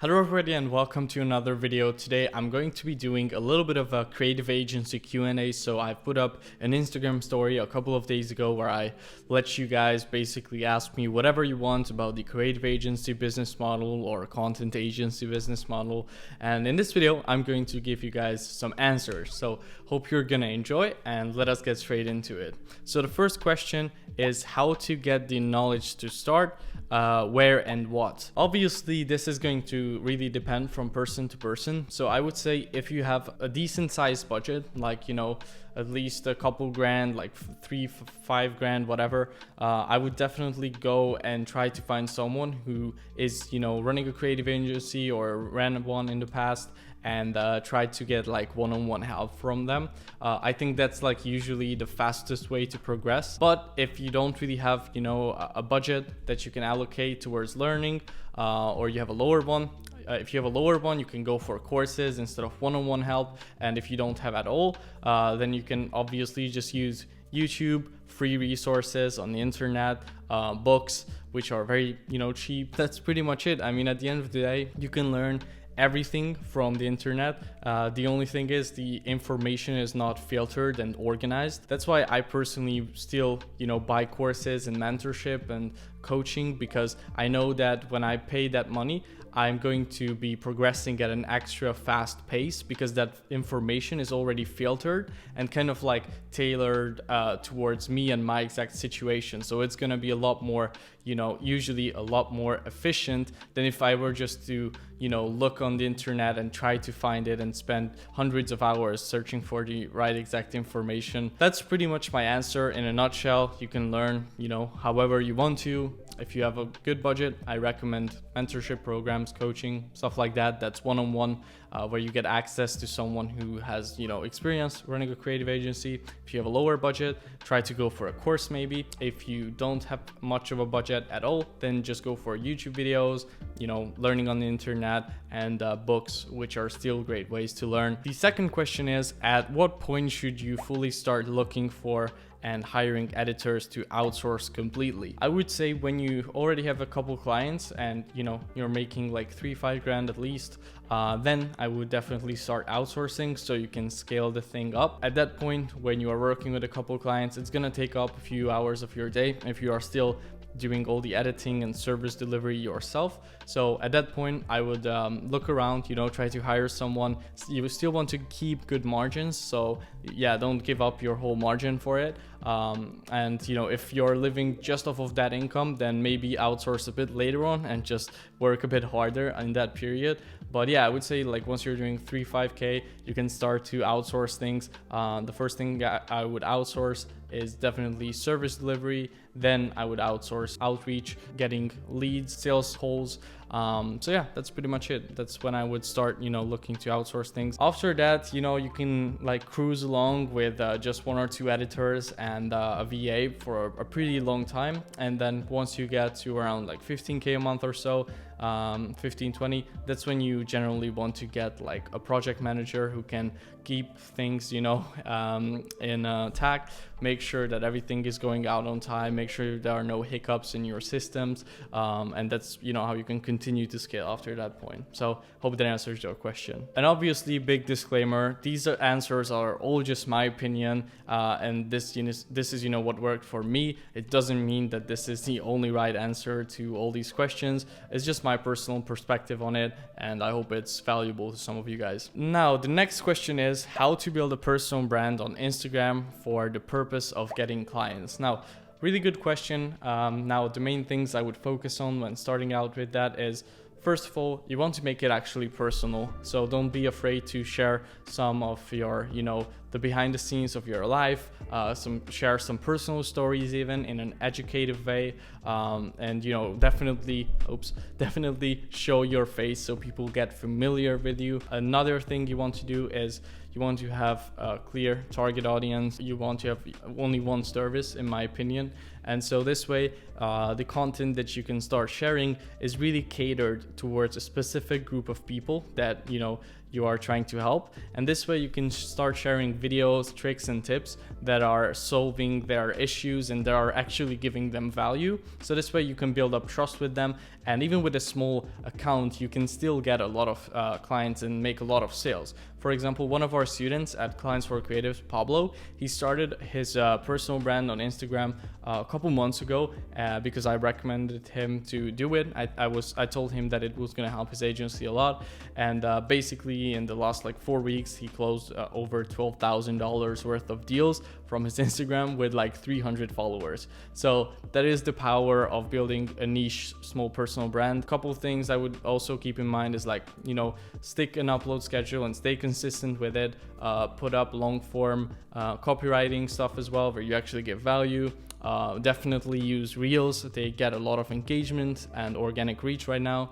Hello everybody and welcome to another video. Today I'm going to be doing a little bit of a creative agency Q&A. So I put up an Instagram story a couple of days ago where I let you guys basically ask me whatever you want about the creative agency business model or content agency business model. And in this video, I'm going to give you guys some answers. So hope you're gonna enjoy and let us get straight into it. So the first question is how to get the knowledge to start, where and what. Obviously, this is going to really depend from person to person. So I would say if you have a decent sized budget, like, at least a couple grand, like 3-5 grand, whatever, I would definitely go and try to find someone who is, running a creative agency or ran one in the past, and try to get like one-on-one help from them. I think that's like usually the fastest way to progress. But if you don't really have, a budget that you can allocate towards learning, or you have a lower one, if you have a lower one, you can go for courses instead of one-on-one help. And if you don't have at all, then you can obviously just use YouTube, free resources on the internet, books, which are very, cheap. That's pretty much it. I mean, at the end of the day, you can learn everything from the internet. The only thing is the information is not filtered and organized. That's why I personally still, buy courses and mentorship and coaching, because I know that when I pay that money, I'm going to be progressing at an extra fast pace, because that information is already filtered and kind of like tailored towards me and my exact situation. So it's going to be a lot more, usually a lot more efficient than if I were just to, look on the internet and try to find it and spend hundreds of hours searching for the right exact information. That's pretty much my answer in a nutshell. You can learn, however you want to. If you have a good budget, I recommend mentorship programs, coaching, stuff like that. That's one-on-one, where you get access to someone who has, experience running a creative agency. If you have a lower budget, try to go for a course maybe. If you don't have much of a budget at all, then just go for YouTube videos, learning on the internet, and books, which are still great ways to learn. The second question is, at what point should you fully start looking for and hiring editors to outsource completely? I would say when you already have a couple clients and you're making like 3-5 grand at least, then I would definitely start outsourcing so you can scale the thing up. At that point, when you are working with a couple clients, it's gonna take up a few hours of your day if you are still doing all the editing and service delivery yourself. So at that point, I would look around, try to hire someone. You still want to keep good margins, so yeah, don't give up your whole margin for it. And if you're living just off of that income, then maybe outsource a bit later on and just work a bit harder in that period. But yeah, I would say like once you're doing 3-5K, you can start to outsource things. The first thing I would outsource is definitely service delivery. Then I would outsource outreach, getting leads, sales calls. So yeah, that's pretty much it. That's when I would start, looking to outsource things. After that, you can like cruise along with just 1 or 2 editors and a VA for a pretty long time. And then once you get to around like 15K a month or so, 15-20, that's when you generally want to get like a project manager who can keep things, in tact, make sure that everything is going out on time, make sure there are no hiccups in your systems, and that's how you can continue to scale after that point. So hope that answers your question. And obviously, big disclaimer, these answers are all just my opinion, and this is what worked for me. It doesn't mean that this is the only right answer to all these questions. It's just my personal perspective on it, and I hope it's valuable to some of you guys. Now, the next question is how to build a personal brand on Instagram for the purpose of getting clients. Now, really good question. Now, the main things I would focus on when starting out with that is, first of all, you want to make it actually personal. So don't be afraid to share some of your, the behind the scenes of your life, share some personal stories even in an educative way, and definitely show your face so people get familiar with you. Another thing you want to do is you want to have a clear target audience. You want to have only one service, in my opinion. And so this way, the content that you can start sharing is really catered towards a specific group of people that, you are trying to help. And this way you can start sharing videos, tricks and tips that are solving their issues and that are actually giving them value. So this way you can build up trust with them, and even with a small account you can still get a lot of clients and make a lot of sales. For example, one of our students at Clients for Creatives, Pablo, he started his personal brand on Instagram a couple months ago because I recommended him to do it. I told him that it was going to help his agency a lot, and basically in the last like 4 weeks he closed over $12,000 worth of deals from his Instagram with like 300 followers. So that is the power of building a niche small personal brand. A couple of things I would also keep in mind is like, you know, stick an upload schedule and stay consistent with it. Put up long form copywriting stuff as well where you actually give value. Definitely use reels. They get a lot of engagement and organic reach right now.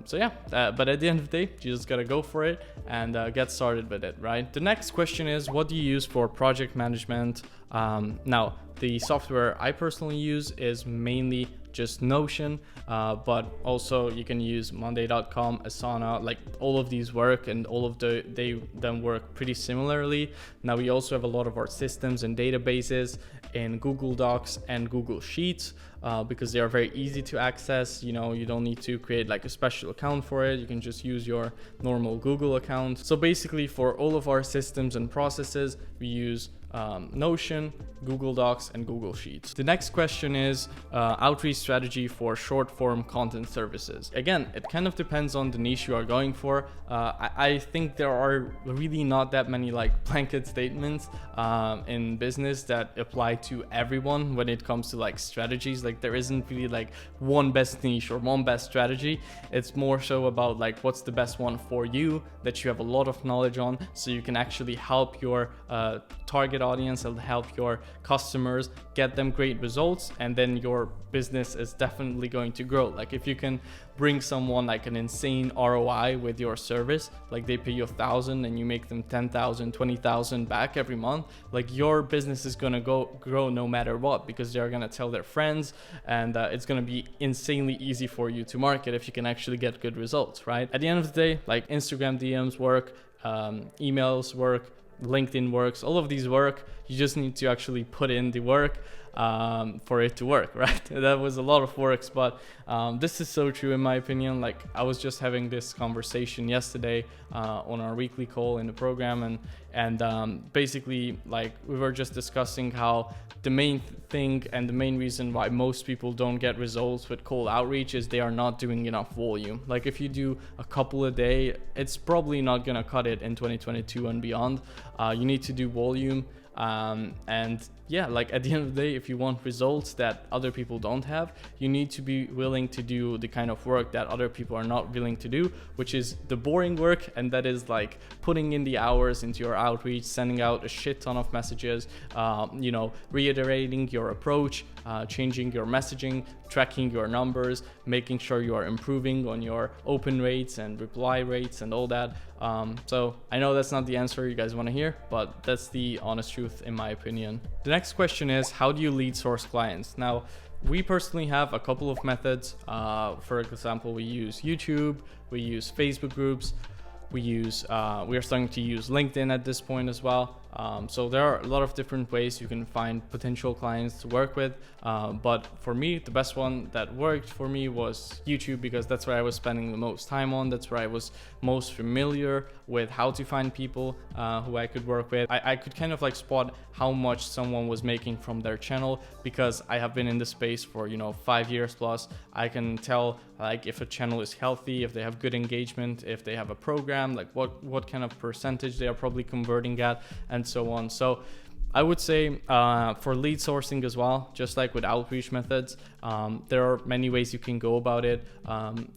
So yeah, but at the end of the day, you just gotta go for it and get started with it, right? The next question is, what do you use for project management? Now, the software I personally use is mainly just Notion, but also you can use Monday.com, Asana, like all of these work, and all of them work pretty similarly. Now we also have a lot of our systems and databases in Google Docs and Google Sheets because they are very easy to access. You know, you don't need to create like a special account for it. You can just use your normal Google account. So basically for all of our systems and processes, we use Notion, Google Docs, and Google Sheets. The next question is outreach strategy for short form content services. Again, it kind of depends on the niche you are going for. I think there are really not that many like blanket statements in business that apply to everyone when it comes to like strategies. Like there isn't really like one best niche or one best strategy. It's more so about like what's the best one for you that you have a lot of knowledge on, so you can actually help your target audience and help your customers get them great results, and then your business is definitely going to grow. Like if you can bring someone like an insane ROI with your service, like they pay you $1,000 and you make them 10,000, 20,000 back every month, like your business is gonna grow no matter what, because they're gonna tell their friends, and it's gonna be insanely easy for you to market if you can actually get good results, right? At the end of the day, like Instagram DMs work, emails work, LinkedIn works, all of these work. You just need to actually put in the work for it to work, right? That was a lot of works, but this is so true in my opinion. Like I was just having this conversation yesterday on our weekly call in the program, and basically like we were just discussing how the main thing and the main reason why most people don't get results with cold outreach is they are not doing enough volume. Like if you do a couple a day, it's probably not gonna cut it in 2022 and beyond. You need to do volume. And yeah, like at the end of the day, if you want results that other people don't have, you need to be willing to do the kind of work that other people are not willing to do, which is the boring work. And that is like putting in the hours into your outreach, sending out a shit ton of messages, you know, reiterating your approach, changing your messaging, tracking your numbers, making sure you are improving on your open rates and reply rates and all that. So I know that's not the answer you guys want to hear, but that's the honest truth in my opinion. The next question is, how do you lead source clients? Now, we personally have a couple of methods. For example, we use YouTube, we use Facebook groups, we are starting to use LinkedIn at this point as well. So there are a lot of different ways you can find potential clients to work with. But for me, the best one that worked for me was YouTube, because that's where I was spending the most time on. That's where I was most familiar with how to find people who I could work with. I could kind of like spot how much someone was making from their channel, because I have been in the space for, 5 years plus. I can tell like if a channel is healthy, if they have good engagement, if they have a program, like what kind of percentage they are probably converting at, and so on. So I would say for lead sourcing as well, just like with outreach methods, there are many ways you can go about it.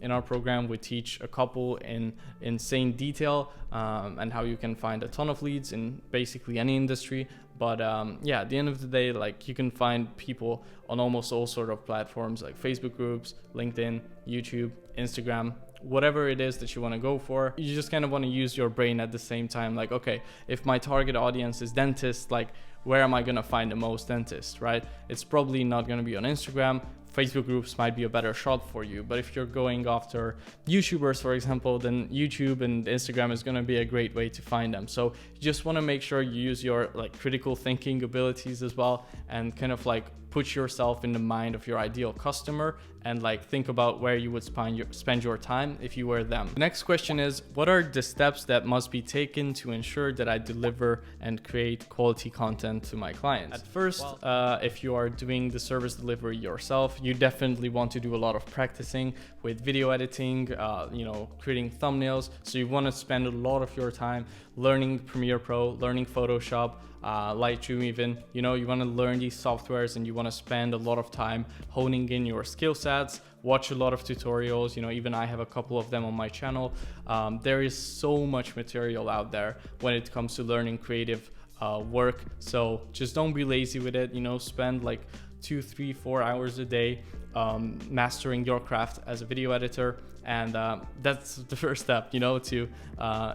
In our program, we teach a couple in insane detail and how you can find a ton of leads in basically any industry. But yeah, at the end of the day, like you can find people on almost all sort of platforms like Facebook groups, LinkedIn, YouTube, Instagram, whatever it is that you want to go for. You just kind of want to use your brain at the same time. Like, okay, if my target audience is dentists, like where am I going to find the most dentists, right? It's probably not going to be on Instagram. Facebook groups might be a better shot for you. But if you're going after YouTubers, for example, then YouTube and Instagram is going to be a great way to find them. So you just want to make sure you use your like critical thinking abilities as well, and kind of like put yourself in the mind of your ideal customer and like think about where you would spend your time if you were them. The next question is, what are the steps that must be taken to ensure that I deliver and create quality content to my clients? At first, if you are doing the service delivery yourself, you definitely want to do a lot of practicing with video editing, creating thumbnails. So you want to spend a lot of your time learning Premiere Pro, learning Photoshop, Lightroom even. You want to learn these softwares, and you want to spend a lot of time honing in your skill sets, watch a lot of tutorials. Even I have a couple of them on my channel. There is so much material out there when it comes to learning creative work. So just don't be lazy with it. Spend like 2, 3, 4 hours a day mastering your craft as a video editor, and that's the first step, to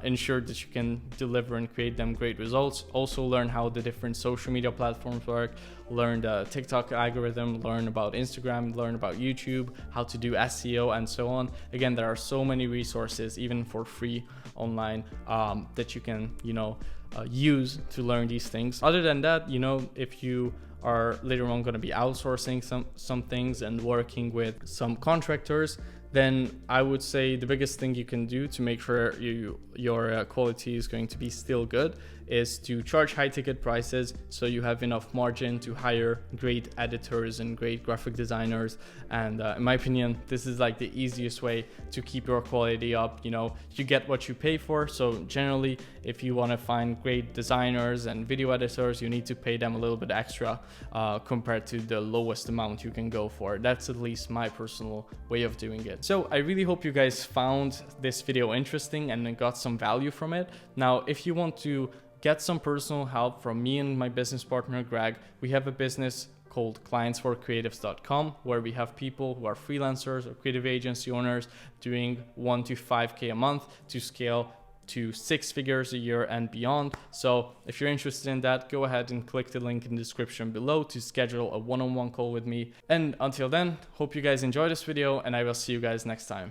ensure that you can deliver and create them great results. Also learn how the different social media platforms work, learn the TikTok algorithm, learn about Instagram, learn about YouTube, how to do SEO, and so on. Again, there are so many resources, even for free online, that you can use to learn these things. Other than that, if you are later on going to be outsourcing some things and working with some contractors, then I would say the biggest thing you can do to make sure your quality is going to be still good is to charge high ticket prices, so you have enough margin to hire great editors and great graphic designers. And in my opinion, this is like the easiest way to keep your quality up. You get what you pay for. So generally, if you want to find great designers and video editors, you need to pay them a little bit extra compared to the lowest amount you can go for. That's at least my personal way of doing it. So I really hope you guys found this video interesting and got some value from it. Now, if you want to get some personal help from me and my business partner Greg, we have a business called clientsforcreatives.com, where we have people who are freelancers or creative agency owners doing 1 to 5K a month to scale to 6 figures a year and beyond. So if you're interested in that, go ahead and click the link in the description below to schedule a one-on-one call with me. And until then, hope you guys enjoy this video, and I will see you guys next time.